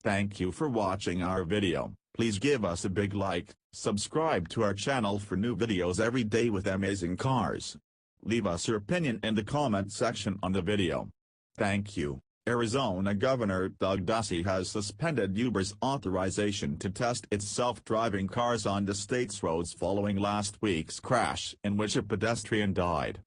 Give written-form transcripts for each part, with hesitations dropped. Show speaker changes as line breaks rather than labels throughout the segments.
Thank you for watching our video. Please give us a big like, subscribe to our channel for new videos every day with amazing cars. Leave us your opinion in the comment section on the video. Thank you. Arizona Governor Doug Ducey has suspended Uber's authorization to test its self-driving cars on the state's roads following last week's crash in which a pedestrian died.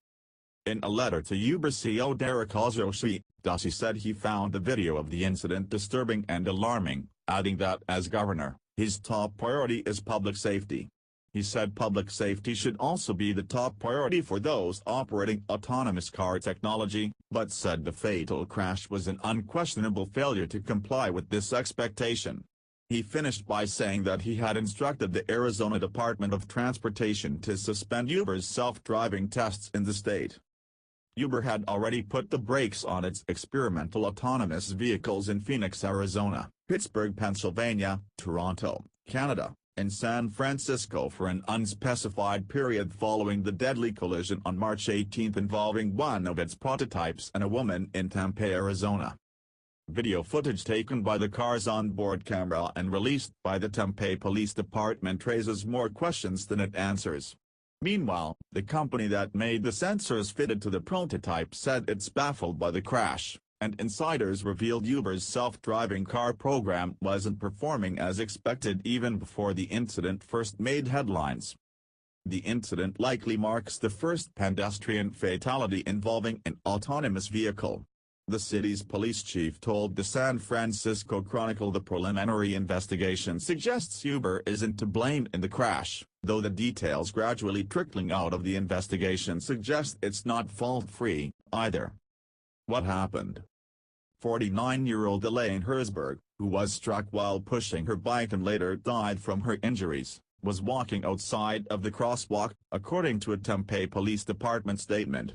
In a letter to Uber CEO Dara Khosrowshahi, Ducey said he found the video of the incident disturbing and alarming, adding that as governor, his top priority is public safety. He said public safety should also be the top priority for those operating autonomous car technology, but said the fatal crash was an unquestionable failure to comply with this expectation. He finished by saying that he had instructed the Arizona Department of Transportation to suspend Uber's self-driving tests in the state. Uber had already put the brakes on its experimental autonomous vehicles in Phoenix, Arizona, Pittsburgh, Pennsylvania, Toronto, Canada, and San Francisco for an unspecified period following the deadly collision on March 18 involving one of its prototypes and a woman in Tempe, Arizona. Video footage taken by the car's onboard camera and released by the Tempe Police Department raises more questions than it answers. Meanwhile, the company that made the sensors fitted to the prototype said it's baffled by the crash, and insiders revealed Uber's self-driving car program wasn't performing as expected even before the incident first made headlines. The incident likely marks the first pedestrian fatality involving an autonomous vehicle. The city's police chief told the San Francisco Chronicle the preliminary investigation suggests Uber isn't to blame in the crash, though the details gradually trickling out of the investigation suggest it's not fault-free, either. What happened? 49-year-old Elaine Herzberg, who was struck while pushing her bike and later died from her injuries, was walking outside of the crosswalk, according to a Tempe Police Department statement.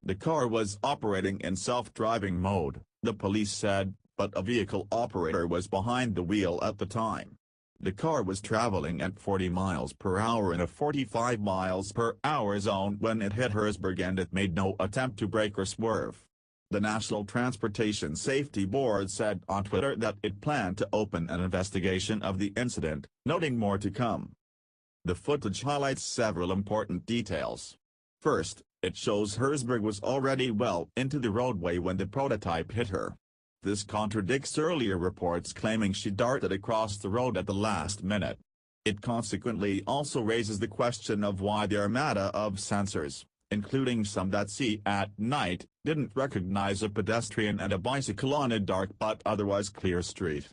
The car was operating in self-driving mode, the police said, but a vehicle operator was behind the wheel at the time. The car was traveling at 40 miles per hour in a 45 miles per hour zone when it hit Herzberg, and it made no attempt to brake or swerve. The National Transportation Safety Board said on Twitter that it planned to open an investigation of the incident, noting more to come. The footage highlights several important details. First, it shows Herzberg was already well into the roadway when the prototype hit her. This contradicts earlier reports claiming she darted across the road at the last minute. It consequently also raises the question of why the armada of sensors, including some that see at night, didn't recognize a pedestrian and a bicycle on a dark but otherwise clear street.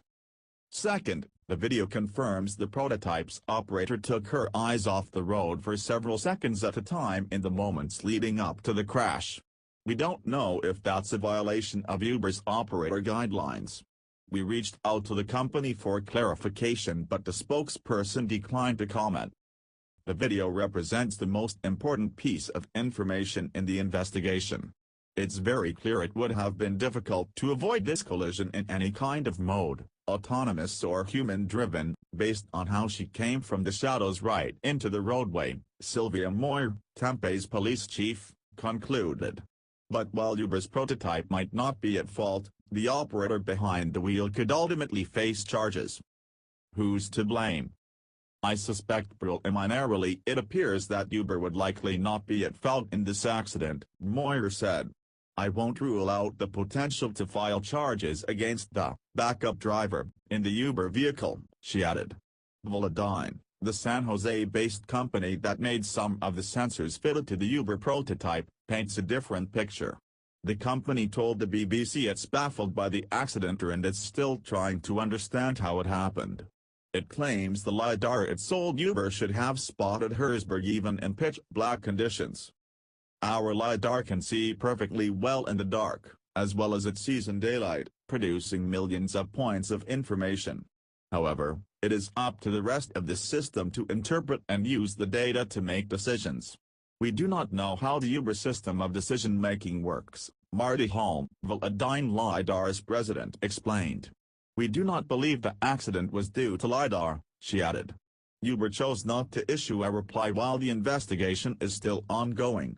Second, the video confirms the prototype's operator took her eyes off the road for several seconds at a time in the moments leading up to the crash. We don't know if that's a violation of Uber's operator guidelines. We reached out to the company for clarification, but the spokesperson declined to comment. The video represents the most important piece of information in the investigation. It's very clear it would have been difficult to avoid this collision in any kind of mode, autonomous or human-driven, based on how she came from the shadows right into the roadway, Sylvia Moyer, Tempe's police chief, concluded. But while Uber's prototype might not be at fault, the operator behind the wheel could ultimately face charges. Who's to blame? I suspect preliminarily it appears that Uber would likely not be at fault in this accident, Moyer said. I won't rule out the potential to file charges against the backup driver in the Uber vehicle, she added. Velodyne, the San Jose-based company that made some of the sensors fitted to the Uber prototype, paints a different picture. The company told the BBC it's baffled by the accident and it's still trying to understand how it happened. It claims the LiDAR it sold Uber should have spotted Herzberg even in pitch-black conditions. Our LiDAR can see perfectly well in the dark, as well as it sees in daylight, producing millions of points of information. However, it is up to the rest of the system to interpret and use the data to make decisions. We do not know how the Uber system of decision-making works, Marty Hall, Velodyne LiDAR's president, explained. We do not believe the accident was due to LiDAR, she added. Uber chose not to issue a reply while the investigation is still ongoing.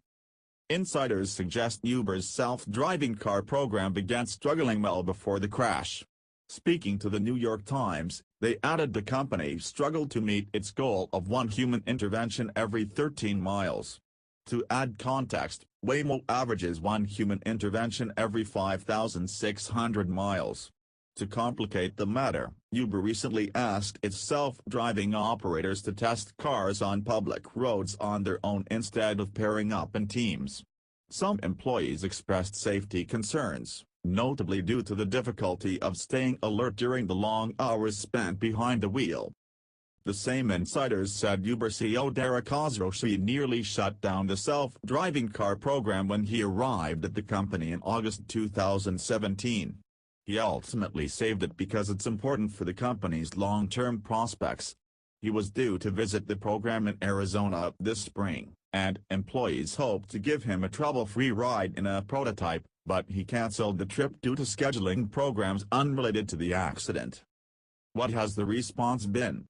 Insiders suggest Uber's self-driving car program began struggling well before the crash. Speaking to the New York Times, they added the company struggled to meet its goal of one human intervention every 13 miles. To add context, Waymo averages one human intervention every 5,600 miles. To complicate the matter, Uber recently asked its self-driving operators to test cars on public roads on their own instead of pairing up in teams. Some employees expressed safety concerns, notably due to the difficulty of staying alert during the long hours spent behind the wheel. The same insiders said Uber CEO Dara Khosrowshahi nearly shut down the self-driving car program when he arrived at the company in August 2017. He ultimately saved it because it's important for the company's long-term prospects. He was due to visit the program in Arizona this spring, and employees hoped to give him a trouble-free ride in a prototype, but he canceled the trip due to scheduling programs unrelated to the accident. What has the response been?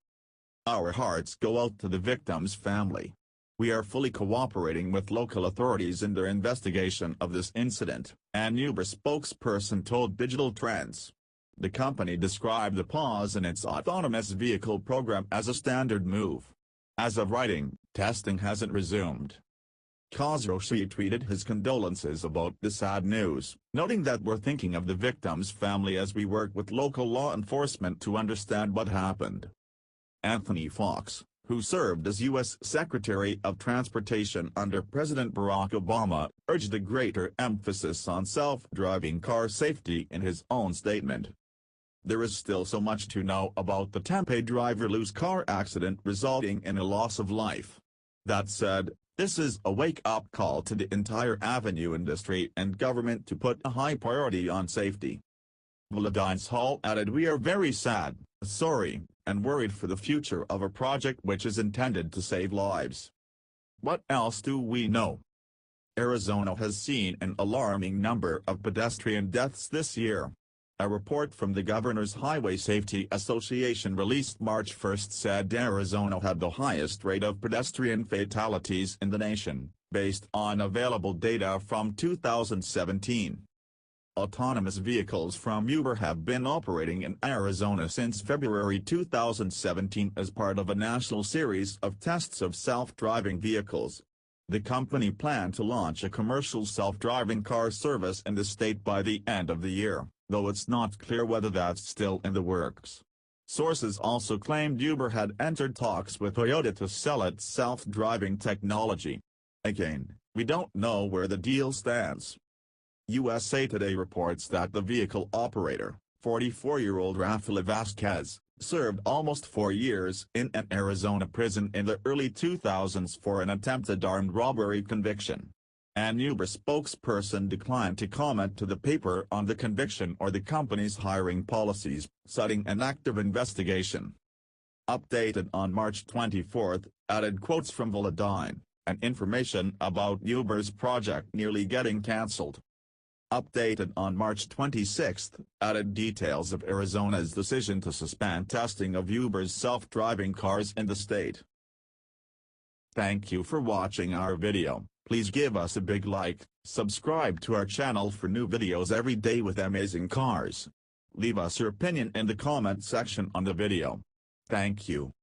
Our hearts go out to the victim's family. We are fully cooperating with local authorities in their investigation of this incident, an Uber spokesperson told Digital Trends. The company described the pause in its autonomous vehicle program as a standard move. As of writing, testing hasn't resumed. Khosrowshahi tweeted his condolences about the sad news, noting that we're thinking of the victim's family as we work with local law enforcement to understand what happened. Anthony Fox, who served as U.S. Secretary of Transportation under President Barack Obama, urged a greater emphasis on self-driving car safety in his own statement. There is still so much to know about the Tempe driverless car accident resulting in a loss of life. That said, this is a wake-up call to the entire avenue industry and government to put a high priority on safety. Valentine's Hall added, "We are very sad, sorry, and worried for the future of a project which is intended to save lives." What else do we know? Arizona has seen an alarming number of pedestrian deaths this year. A report from the Governor's Highway Safety Association released March 1 said Arizona had the highest rate of pedestrian fatalities in the nation, based on available data from 2017. Autonomous vehicles from Uber have been operating in Arizona since February 2017 as part of a national series of tests of self-driving vehicles. The company planned to launch a commercial self-driving car service in the state by the end of the year, though it's not clear whether that's still in the works. Sources also claimed Uber had entered talks with Toyota to sell its self-driving technology. Again, we don't know where the deal stands. USA Today reports that the vehicle operator, 44-year-old Rafael Vasquez, served almost 4 years in an Arizona prison in the early 2000s for an attempted armed robbery conviction. An Uber spokesperson declined to comment to the paper on the conviction or the company's hiring policies, citing an active investigation. Updated on March 24, added quotes from Valentine, and information about Uber's project nearly getting cancelled. Updated on March 26, added details of Arizona's decision to suspend testing of Uber's self-driving cars in the state. Thank you for watching our video. Please give us a big like, subscribe to our channel for new videos every day with amazing cars. Leave us your opinion in the comment section on the video. Thank you.